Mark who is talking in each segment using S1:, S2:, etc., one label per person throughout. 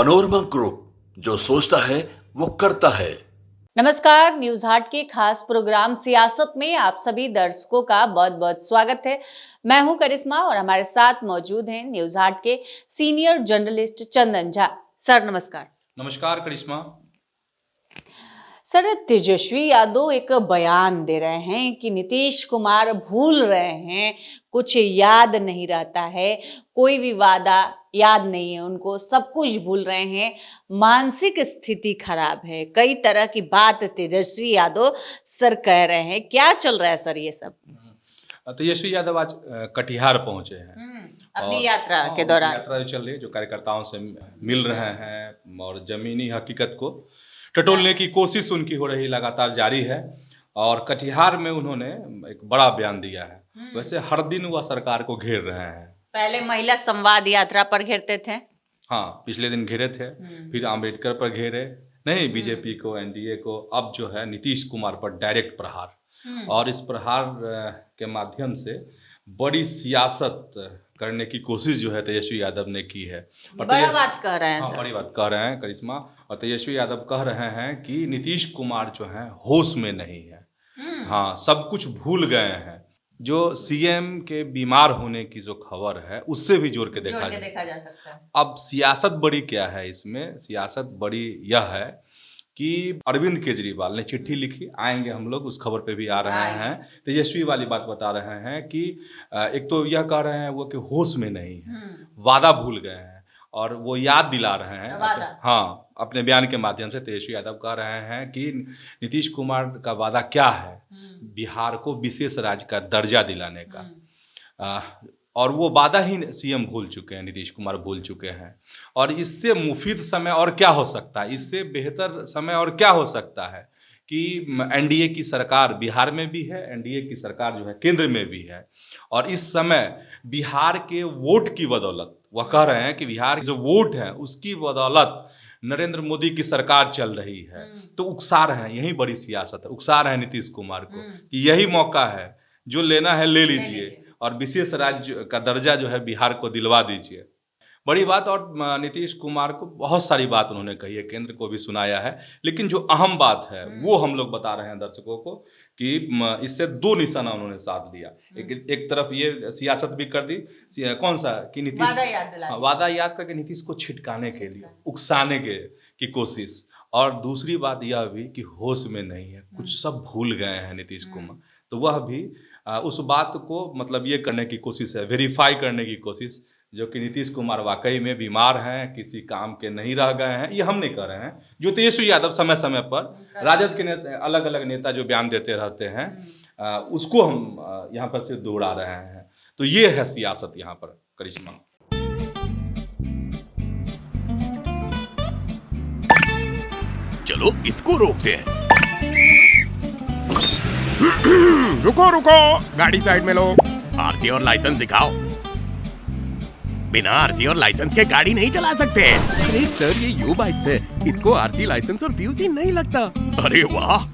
S1: Panorama group, जो सोचता है वो करता है।
S2: नमस्कार, न्यूज हाट के खास प्रोग्राम सियासत में आप सभी दर्शकों का बहुत बहुत स्वागत है। मैं हूं करिश्मा और हमारे साथ मौजूद हैं न्यूज हाट के senior journalist Chandan Jha. Sir नमस्कार।
S3: नमस्कार करिश्मा।
S2: सर, तेजस्वी यादव एक बयान दे रहे हैं कि नीतीश कुमार भूल रहे हैं, कुछ याद नहीं रहता है, कोई भी वादा याद नहीं है उनको, सब कुछ भूल रहे हैं, मानसिक स्थिति खराब है। कई तरह की बात तेजस्वी यादव सर कह रहे हैं। क्या चल रहा है सर ये सब?
S3: तेजस्वी यादव आज कटिहार पहुंचे हैं
S2: अपनी यात्रा के दौरान
S3: यात्रा जो चल रही है, जो कार्यकर्ताओं से मिल रहे हैं और जमीनी हकीकत को टटोलने की कोशिश उनकी हो रही लगातार जारी है। और कटिहार में उन्होंने एक बड़ा बयान दिया है। वैसे हर दिन वह सरकार को घेर रहे हैं।
S2: पहले महिला संवाद यात्रा पर घेरते थे।
S3: हाँ, पिछले दिन घेरे थे, फिर अंबेडकर पर घेरे, नहीं बीजेपी को, एनडीए को, अब जो है नीतीश कुमार पर डायरेक्ट प्रहार। और इस प्रहार के माध्यम से बड़ी सियासत करने की कोशिश जो है तेजस्वी यादव ने की है। और
S2: बड़ा बात कह रहे हैं
S3: हाँ,
S2: सर।
S3: बड़ी बात कह रहे हैं करिश्मा। और तेजस्वी यादव कह रहे हैं कि नीतीश कुमार जो है होश में नहीं है। हाँ, सब कुछ भूल गए हैं। जो सीएम के बीमार होने की जो खबर है उससे भी जोड़ के देखा
S2: जा सकता है।
S3: अब सियासत बड़ी क्या है इसमें? सियासत बड़ी यह है कि अरविंद केजरीवाल ने चिट्ठी लिखी, आएंगे हम लोग, उस खबर पे भी आ रहे हैं। तेजस्वी वाली बात बता रहे हैं कि एक तो यह कह रहे हैं वो कि होश में नहीं है, वादा भूल गए हैं, और वो याद दिला रहे हैं। हाँ, अपने बयान के माध्यम से तेजस्वी यादव कह रहे हैं कि नीतीश कुमार का वादा क्या है, बिहार को विशेष राज्य का दर्जा दिलाने का। और वो वादा ही सीएम भूल चुके हैं, नीतीश कुमार भूल चुके हैं। और इससे मुफीद समय और क्या हो सकता है, इससे बेहतर समय और क्या हो सकता है कि एनडीए की सरकार बिहार में भी है, एनडीए की सरकार जो है केंद्र में भी है। और इस समय बिहार के वोट की बदौलत, वह कह रहे हैं कि बिहार के जो वोट है उसकी बदौलत नरेंद्र मोदी की सरकार चल रही है। तो उकसा रहे हैं, यही बड़ी सियासत है, उकसा रहे हैं नीतीश कुमार को कि यही मौका है, जो लेना है ले लीजिए और विशेष राज्य का दर्जा जो है बिहार को दिलवा दीजिए। बड़ी बात। और नीतीश कुमार को बहुत सारी बात उन्होंने कही है, केंद्र को भी सुनाया है, लेकिन जो अहम बात है वो हम लोग बता रहे हैं दर्शकों को कि इससे दो निशाना उन्होंने साध लिया। एक तरफ ये सियासत भी कर दी, कौन सा, कि नीतीश वादा याद करके नीतीश को छिटकाने के लिए, उकसाने की कोशिश। और दूसरी बात यह भी कि होश में नहीं है, कुछ सब भूल गए हैं नीतीश कुमार। तो वह भी उस बात को मतलब ये करने की कोशिश है, वेरीफाई करने की कोशिश, जो कि नीतीश कुमार वाकई में बीमार हैं, किसी काम के नहीं रह गए हैं। ये हम नहीं कर रहे हैं, जो तेजस्वी यादव समय समय पर राजद के नेता, अलग अलग नेता जो बयान देते रहते हैं, उसको हम यहाँ पर सिर्फ दोहरा रहे हैं। तो ये है सियासत यहाँ पर करिश्मा।
S4: चलो इसको रोकते हैं।
S5: रुको रुको, गाड़ी साइड में लो।
S4: आरसी और लाइसेंस दिखाओ। बिना आरसी और लाइसेंस के गाड़ी नहीं चला सकते।
S5: अरे सर, ये यू बाइक्स है, इसको आरसी, लाइसेंस और पीयूसी नहीं लगता।
S4: अरे वाह।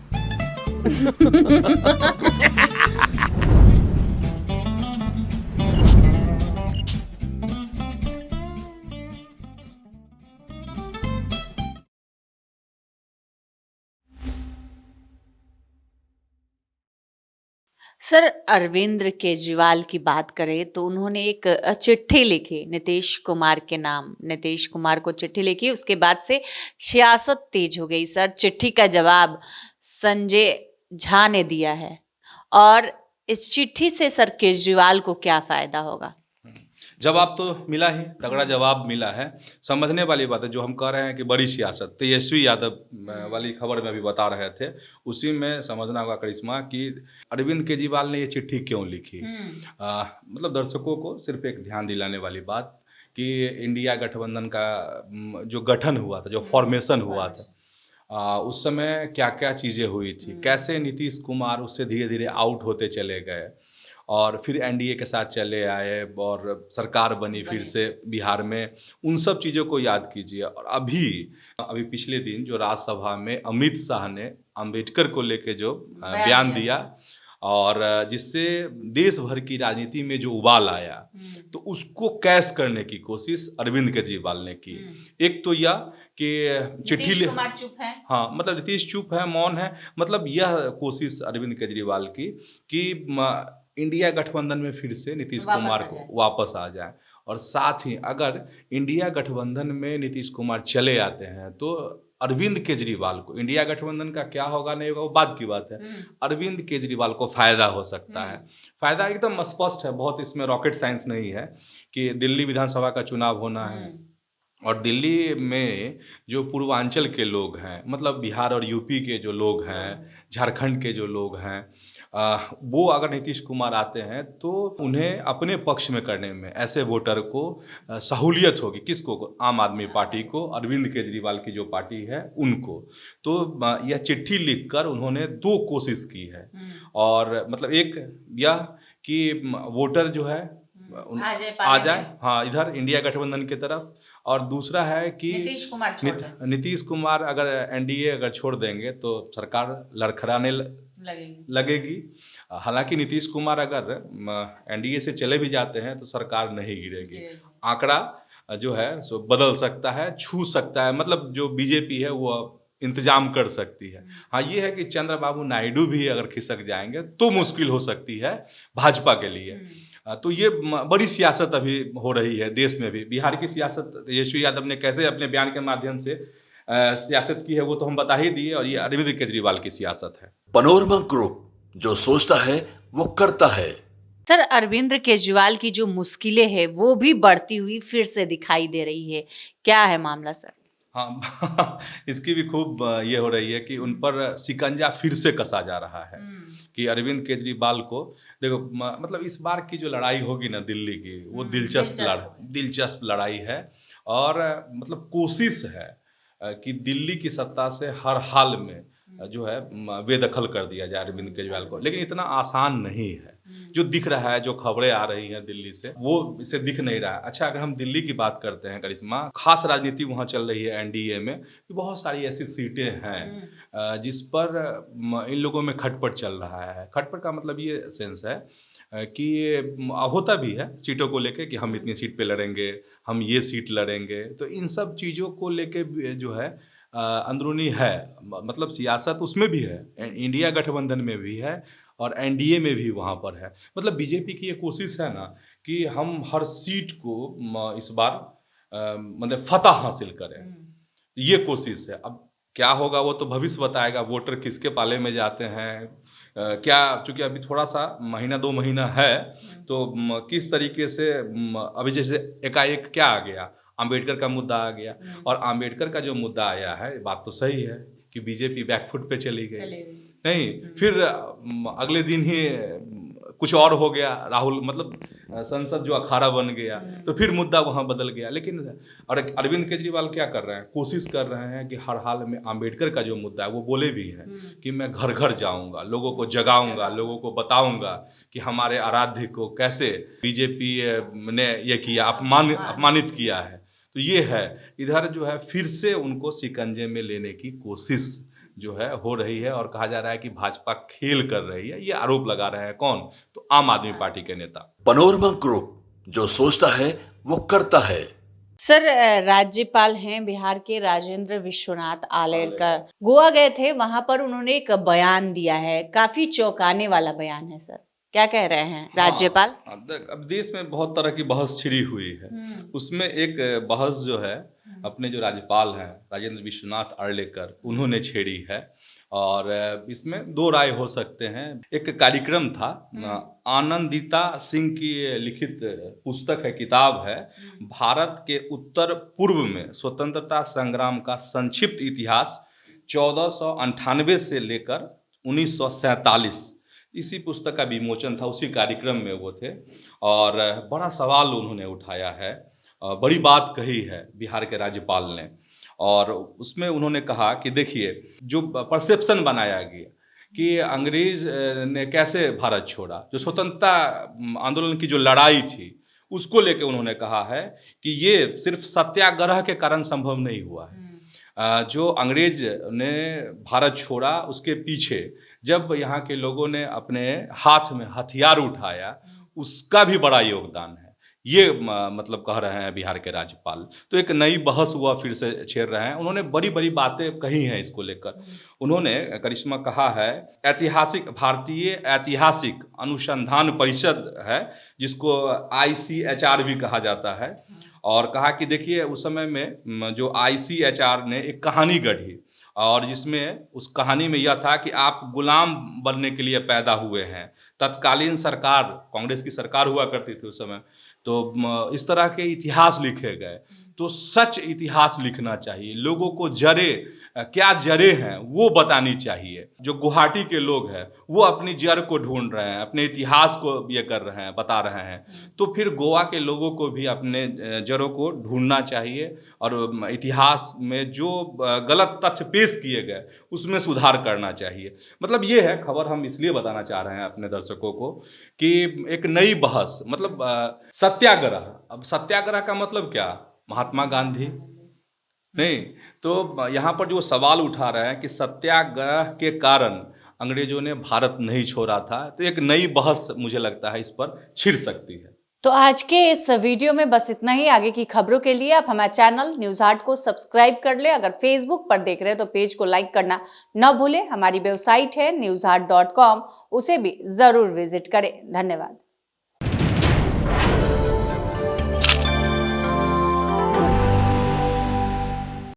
S2: सर, अरविंद केजरीवाल की बात करें तो उन्होंने एक चिट्ठी लिखी नीतीश कुमार के नाम, नीतीश कुमार को चिट्ठी लिखी। उसके बाद से सियासत तेज हो गई। सर, चिट्ठी का जवाब संजय झा ने दिया है, और इस चिट्ठी से सर केजरीवाल को क्या फायदा होगा?
S3: जवाब तो मिला ही, तगड़ा जवाब मिला है। समझने वाली बात है, जो हम कह रहे हैं कि बड़ी सियासत, तेजस्वी यादव वाली खबर में अभी बता रहे थे, उसी में समझना होगा करिश्मा कि अरविंद केजरीवाल ने ये चिट्ठी क्यों लिखी। मतलब दर्शकों को सिर्फ एक ध्यान दिलाने वाली बात कि इंडिया गठबंधन का जो गठन हुआ था, जो फॉर्मेशन हुआ था, उस समय क्या क्या चीज़ें हुई थी, कैसे नीतीश कुमार उससे धीरे धीरे आउट होते चले गए और फिर एनडीए के साथ चले आए और सरकार बनी फिर से बिहार में। उन सब चीज़ों को याद कीजिए। और अभी पिछले दिन जो राज्यसभा में अमित शाह ने अंबेडकर को लेके जो बयान दिया, और जिससे देश भर की राजनीति में जो उबाल आया, तो उसको कैश करने की कोशिश अरविंद केजरीवाल ने की। एक तो यह कि
S2: नीतीश कुमार चुप है।
S3: हाँ, मतलब नीतीश चुप है, मौन है, मतलब यह कोशिश अरविंद केजरीवाल की कि इंडिया गठबंधन में फिर से नीतीश कुमार को वापस आ जाए। और साथ ही अगर इंडिया गठबंधन में नीतीश कुमार चले आते हैं तो अरविंद केजरीवाल को, इंडिया गठबंधन का क्या होगा नहीं होगा वो बाद की बात है, अरविंद केजरीवाल को फायदा हो सकता है। फायदा एकदम स्पष्ट है, बहुत इसमें रॉकेट साइंस नहीं है कि दिल्ली विधानसभा का चुनाव होना है और दिल्ली में जो पूर्वांचल के लोग हैं, मतलब बिहार और यूपी के जो लोग हैं, झारखंड के जो लोग हैं, वो अगर नीतीश कुमार आते हैं तो उन्हें अपने पक्ष में करने में ऐसे वोटर को सहूलियत होगी। किसको? आम आदमी पार्टी को, अरविंद केजरीवाल की जो पार्टी है उनको। तो यह चिट्ठी लिखकर उन्होंने दो कोशिश की है, और मतलब एक यह कि वोटर जो है आ जाए हाँ इधर इंडिया गठबंधन की तरफ, और दूसरा है कि नीतीश कुमार अगर एनडीए अगर छोड़ देंगे तो सरकार लड़खड़ाने लगेगी। हालांकि नीतीश कुमार अगर एनडीए से चले भी जाते हैं तो सरकार नहीं गिरेगी, आंकड़ा जो है सो बदल सकता है, छू सकता है, मतलब जो बीजेपी है वो इंतजाम कर सकती है। हाँ, ये है कि चंद्रबाबू नायडू भी अगर खिसक जाएंगे तो मुश्किल हो सकती है भाजपा के लिए। तो ये बड़ी सियासत अभी हो रही है देश में भी। बिहार की सियासत तेजस्वी यादव ने कैसे अपने बयान के माध्यम से सियासत की है वो तो हम बता ही दिए, और ये अरविंद केजरीवाल की सियासत है।
S1: पनोरमा ग्रुप, जो सोचता है वो करता है।
S2: सर, अरविंद केजरीवाल की जो मुश्किलें हैं वो भी बढ़ती हुई फिर से दिखाई दे रही है, क्या है मामला सर?
S3: हाँ इसकी भी खूब ये हो रही है कि उन पर शिकंजा फिर से कसा जा रहा है कि अरविंद केजरीवाल को देखो, मतलब इस बार की जो लड़ाई होगी ना दिल्ली की, वो दिलचस्प लड़ाई है, और मतलब कोशिश है कि दिल्ली की सत्ता से हर हाल में जो है बेदखल कर दिया जाए अरविंद केजरीवाल को। लेकिन इतना आसान नहीं है। जो दिख रहा है, जो खबरें आ रही हैं दिल्ली से, वो इसे दिख नहीं रहा है। अच्छा, अगर हम दिल्ली की बात करते हैं करिश्मा, खास राजनीति वहाँ चल रही है एनडीए में कि बहुत सारी ऐसी सीटें हैं जिस पर इन लोगों में खटपट चल रहा है। खटपट का मतलब ये सेंस है कि होता भी है सीटों को लेके कि हम इतनी सीट पे लड़ेंगे, हम ये सीट लड़ेंगे। तो इन सब चीज़ों को लेके जो है अंदरूनी है, मतलब सियासत उसमें भी है, इंडिया गठबंधन में भी है और एनडीए में भी वहाँ पर है। मतलब बीजेपी की ये कोशिश है ना कि हम हर सीट को इस बार मतलब फतह हासिल करें, ये कोशिश है। अब क्या होगा वो तो भविष्य बताएगा, वोटर किसके पाले में जाते हैं, क्या, चूँकि अभी थोड़ा सा महीना 2 महीना है, तो किस तरीके से अभी जैसे एकाएक क्या आ गया, अंबेडकर का मुद्दा आ गया, और अंबेडकर का जो मुद्दा आया है, बात तो सही है कि बीजेपी बैकफुट पे चली गई, नहीं फिर अगले दिन ही कुछ और हो गया, राहुल मतलब संसद जो अखाड़ा बन गया, तो फिर मुद्दा वहाँ बदल गया। लेकिन और अरविंद केजरीवाल क्या कर रहे हैं, कोशिश कर रहे हैं कि हर हाल में अंबेडकर का जो मुद्दा है, वो बोले भी हैं कि मैं घर घर जाऊंगा, लोगों को जगाऊंगा, लोगों को बताऊंगा कि हमारे आराध्य को कैसे बीजेपी ने ये किया, अपमानित किया है। तो ये है, इधर जो है फिर से उनको शिकंजे में लेने की कोशिश जो है हो रही है, और कहा जा रहा है कि भाजपा खेल कर रही है। ये आरोप लगा रहे हैं कौन? तो आम आदमी पार्टी के नेता।
S1: पनोरमा ग्रुप, जो सोचता है वो करता है।
S2: सर, राज्यपाल हैं बिहार के राजेंद्र विश्वनाथ आलेरकर, गोवा गए थे, वहां पर उन्होंने एक बयान दिया है, काफी चौंकाने वाला बयान है सर, क्या कह रहे हैं राज्यपाल?
S3: अब देश में बहुत तरह की बहस छिड़ी हुई है, उसमें एक बहस जो है अपने जो राज्यपाल हैं राजेंद्र विश्वनाथ आर्लेकर, उन्होंने छेड़ी है, और इसमें 2 राय हो सकते हैं। एक कार्यक्रम था, आनंदिता सिंह की लिखित पुस्तक है, किताब है, भारत के उत्तर पूर्व में स्वतंत्रता संग्राम का संक्षिप्त इतिहास 1498 से लेकर 1947, इसी पुस्तक का विमोचन था, उसी कार्यक्रम में वो थे, और बड़ा सवाल उन्होंने उठाया है, बड़ी बात कही है बिहार के राज्यपाल ने। और उसमें उन्होंने कहा कि देखिए, जो परसेप्शन बनाया गया कि अंग्रेज ने कैसे भारत छोड़ा, जो स्वतंत्रता आंदोलन की जो लड़ाई थी, उसको लेके उन्होंने कहा है कि ये सिर्फ सत्याग्रह के कारण संभव नहीं हुआ है। जो अंग्रेज ने भारत छोड़ा, उसके पीछे जब यहाँ के लोगों ने अपने हाथ में हथियार उठाया, उसका भी बड़ा योगदान है। ये मतलब कह रहे हैं बिहार के राज्यपाल। तो एक नई बहस हुआ फिर से छेड़ रहे हैं। उन्होंने बड़ी बड़ी बातें कही हैं इसको लेकर। उन्होंने करिश्मा कहा है, ऐतिहासिक भारतीय ऐतिहासिक अनुसंधान परिषद है जिसको ICHR भी कहा जाता है, और कहा कि देखिए उस समय में जो ICHR ने एक कहानी गढ़ी और जिसमें उस कहानी में यह था कि आप गुलाम बनने के लिए पैदा हुए हैं। तत्कालीन सरकार, कांग्रेस की सरकार हुआ करती थी उस समय, तो इस तरह के इतिहास लिखे गए। तो सच इतिहास लिखना चाहिए, लोगों को क्या जड़ें हैं वो बतानी चाहिए। जो गुवाहाटी के लोग हैं वो अपनी जड़ को ढूंढ रहे हैं, अपने इतिहास को ये कर रहे हैं, बता रहे हैं। तो फिर गोवा के लोगों को भी अपने जड़ों को ढूंढना चाहिए और इतिहास में जो गलत तथ्य पेश किए गए उसमें सुधार करना चाहिए। मतलब ये है खबर, हम इसलिए बताना चाह रहे हैं अपने दर्शकों को कि एक नई बहस, मतलब सत्याग्रह। अब सत्याग्रह का मतलब क्या? महात्मा गांधी नहीं, तो यहाँ पर जो सवाल उठा रहे हैं कि सत्याग्रह के कारण अंग्रेजों ने भारत नहीं छोड़ा था, तो एक नई बहस मुझे लगता है इस पर छिड़ सकती है।
S2: तो आज के इस वीडियो में बस इतना ही। आगे की खबरों के लिए आप हमारे चैनल न्यूज हाट को सब्सक्राइब कर ले। अगर फेसबुक पर देख रहे हैं तो पेज को लाइक करना न भूलें। हमारी वेबसाइट है newsheart.com, उसे भी जरूर विजिट करें। धन्यवाद।